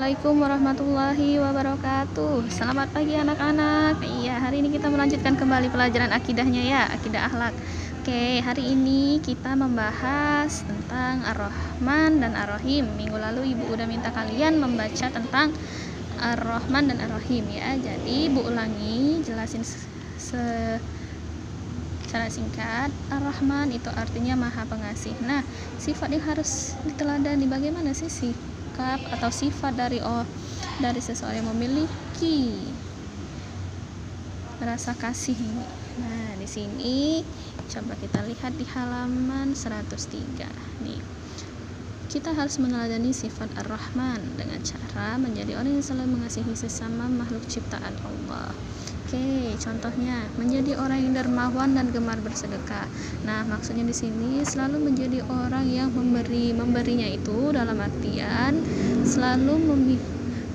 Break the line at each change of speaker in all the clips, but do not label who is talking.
Assalamualaikum warahmatullahi wabarakatuh. Selamat pagi anak-anak. Iya, hari ini kita melanjutkan kembali pelajaran akidahnya ya, akidah akhlak. Oke, hari ini kita membahas tentang Ar-Rahman dan Ar-Rahim. Minggu lalu Ibu udah minta kalian membaca tentang Ar-Rahman dan Ar-Rahim ya. Jadi Ibu ulangi, jelasin secara singkat. Ar-Rahman itu artinya Maha Pengasih. Nah, sifat yang harus diteladani bagaimana sih atau sifat dari seseorang yang memiliki rasa kasih ini. Nah, di sini coba kita lihat di halaman 103. Nih, kita harus meneladani sifat Ar-Rahman dengan cara menjadi orang yang selalu mengasihi sesama makhluk ciptaan Allah. Oke, contohnya menjadi orang yang dermawan dan gemar bersedekah. Nah, maksudnya di sini selalu menjadi orang yang memberinya itu dalam artian selalu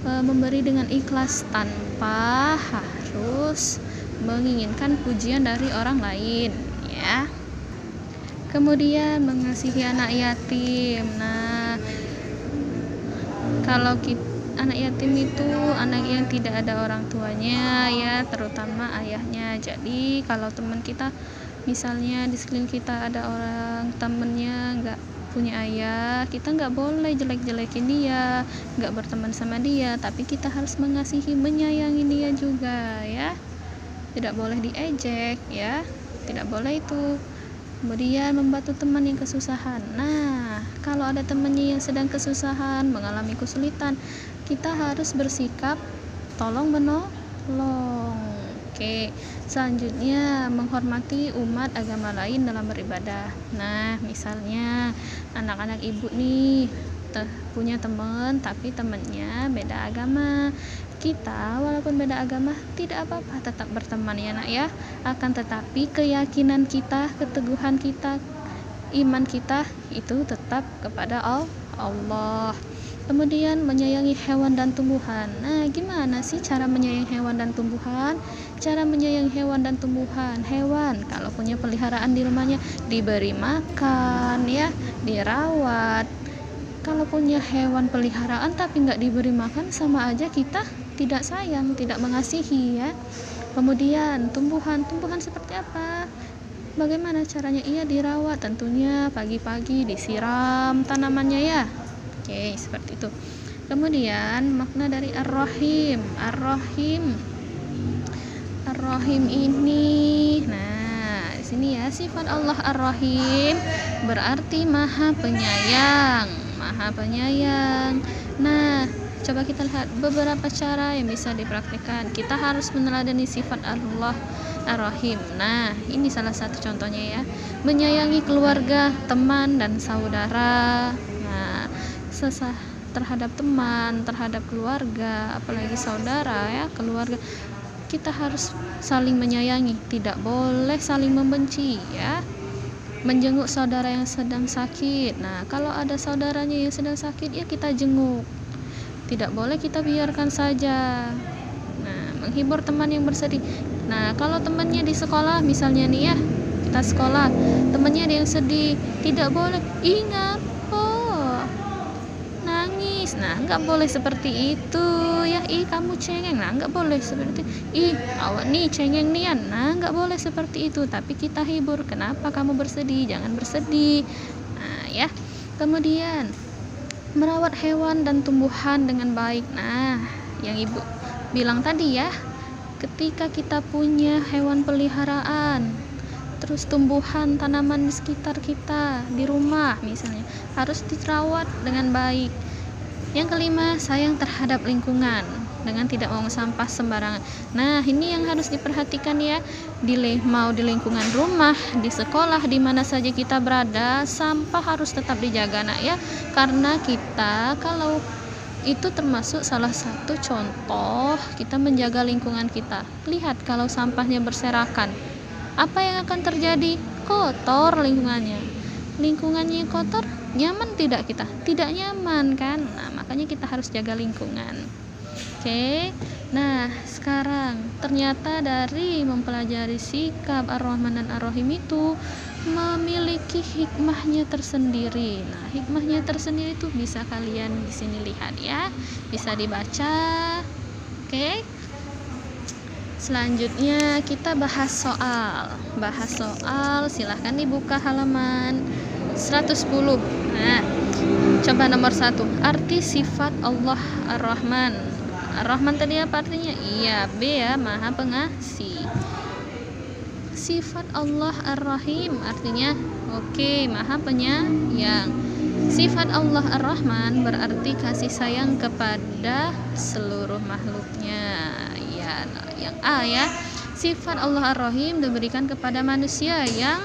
memberi dengan ikhlas tanpa harus menginginkan pujian dari orang lain, ya. Kemudian mengasihi anak yatim. Nah, kalau anak yatim itu anak yang tidak ada orang tuanya ya, terutama ayahnya. Jadi kalau teman kita misalnya di sekeliling kita ada orang temennya nggak punya ayah, kita nggak boleh jelek-jelekin dia, nggak berteman sama dia, tapi kita harus mengasihi, menyayangi dia juga ya, tidak boleh diejek ya, tidak boleh itu. Kemudian membantu teman yang kesusahan. Nah, kalau ada temannya yang sedang kesusahan, mengalami kesulitan, kita harus bersikap tolong menolong. Oke, selanjutnya menghormati umat agama lain dalam beribadah. Nah, misalnya anak-anak ibu nih punya teman, tapi temannya beda agama. Kita walaupun beda agama tidak apa-apa, tetap berteman ya nak ya. Akan tetapi keyakinan kita, keteguhan kita, iman kita itu tetap kepada Allah. Kemudian menyayangi hewan dan tumbuhan. Nah, gimana sih cara menyayangi hewan dan tumbuhan? Cara menyayangi hewan dan tumbuhan. Hewan kalau punya peliharaan di rumahnya diberi makan ya, dirawat. Kalau punya hewan peliharaan tapi nggak diberi makan, sama aja kita tidak sayang, tidak mengasihi ya. Kemudian tumbuhan seperti apa? Bagaimana caranya? Ia dirawat tentunya, pagi-pagi disiram tanamannya ya. Oke, seperti itu. Kemudian makna dari Ar-Rahim ini, nah di sini ya, sifat Allah Ar-Rahim berarti Maha Penyayang. Nah, coba kita lihat beberapa cara yang bisa dipraktikkan. Kita harus meneladani sifat Allah Ar-Rahim. Nah, ini salah satu contohnya ya. Menyayangi keluarga, teman, dan saudara. Nah, terhadap teman, terhadap keluarga, apalagi saudara ya, keluarga, kita harus saling menyayangi, tidak boleh saling membenci ya. Menjenguk saudara yang sedang sakit. Nah, kalau ada saudaranya yang sedang sakit ya kita jenguk, tidak boleh kita biarkan saja. Nah, menghibur teman yang bersedih. Nah, kalau temannya di sekolah misalnya nih ya, kita sekolah, temannya ada yang sedih, tidak boleh ingat nangis. Nah, nggak boleh seperti itu ya. Kamu cengeng. Nah, nggak boleh seperti itu. Awak nih cengeng nian. Nah, nggak boleh seperti itu, tapi kita hibur. Kenapa kamu bersedih? Jangan bersedih. Nah ya. Kemudian merawat hewan dan tumbuhan dengan baik. Nah, yang ibu bilang tadi ya, ketika kita punya hewan peliharaan, terus tumbuhan, tanaman di sekitar kita, di rumah misalnya, harus dirawat dengan baik. Yang kelima, sayang terhadap lingkungan dengan tidak membuang sampah sembarangan. Nah, ini yang harus diperhatikan ya. Mau di lingkungan rumah, di sekolah, di mana saja kita berada, sampah harus tetap dijaga nak ya. Karena kita kalau itu termasuk salah satu contoh kita menjaga lingkungan kita. Lihat kalau sampahnya berserakan, apa yang akan terjadi? Kotor lingkungannya kotor, nyaman tidak kita? Tidak nyaman kan? Nah, makanya kita harus jaga lingkungan. Oke, Nah, sekarang ternyata dari mempelajari sikap Ar-Rahman dan Ar-Rahim itu memiliki hikmahnya tersendiri. Nah, hikmahnya tersendiri itu bisa kalian di sini lihat ya, bisa dibaca. Oke. Selanjutnya kita bahas soal. Silahkan dibuka halaman 110. Nah, coba nomor 1. Arti sifat Allah Ar-Rahman. Ar-Rahman tadi apa artinya? Iya, B ya, Maha Pengasih. Sifat Allah Ar-Rahim artinya Maha Penyayang. Sifat Allah Ar-Rahman berarti kasih sayang kepada seluruh makhluknya. Ya, yang A ya. Sifat Allah Ar-Rahim diberikan kepada manusia yang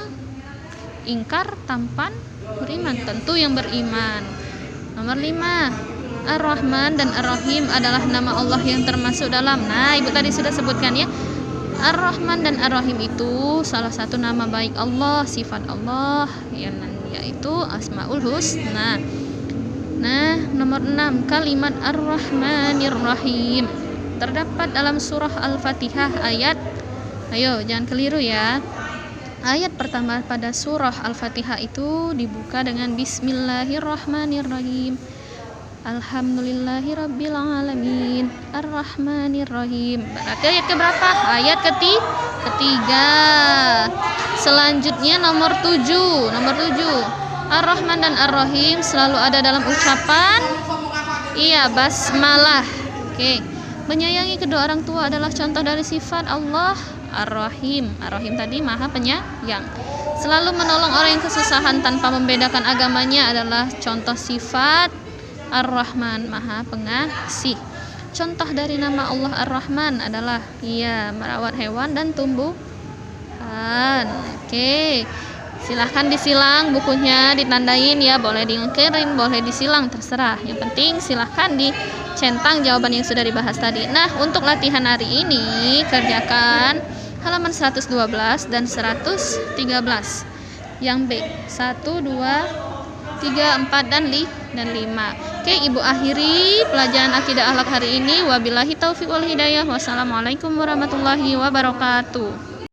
ingkar, tampan, beriman, tentu yang beriman. Nomor 5. Ar-Rahman dan Ar-Rahim adalah nama Allah yang termasuk dalam. Nah, Ibu tadi sudah sebutkan ya. Ar-Rahman dan Ar-Rahim itu salah satu nama baik Allah, sifat Allah yaitu Asmaul Husna. Nah, nomor 6. Kalimat Ar-Rahmanir Rahim terdapat dalam surah Al-Fatihah ayat. Ayo, jangan keliru ya. Ayat pertama pada surah Al-Fatihah itu dibuka dengan Bismillahirrahmanirrahim. Alhamdulillahirabbil alamin Ar-Rahmanirrahim. Berarti ayat keberapa? Ayat ketiga. Selanjutnya nomor 7. Ar-Rahman dan Ar-Rahim selalu ada dalam ucapan basmalah. Oke. Menyayangi kedua orang tua adalah contoh dari sifat Allah Ar-Rahim. Ar-Rahim tadi Maha Penyayang. Selalu menolong orang yang kesusahan tanpa membedakan agamanya adalah contoh sifat Ar-Rahman, Maha Pengasih. Contoh dari nama Allah Ar-Rahman adalah merawat hewan dan tumbuhan. Oke. Silahkan disilang bukunya, ditandain ya, boleh dikirim, boleh disilang, terserah. Yang penting silahkan dicentang jawaban yang sudah dibahas tadi. Nah, untuk latihan hari ini kerjakan halaman 112 dan 113. Yang B 1, 2, 3, 4 dan 5. Oke, Ibu akhiri pelajaran akidah akhlak hari ini. Wabillahi taufiq wal hidayah. Wassalamualaikum warahmatullahi wabarakatuh.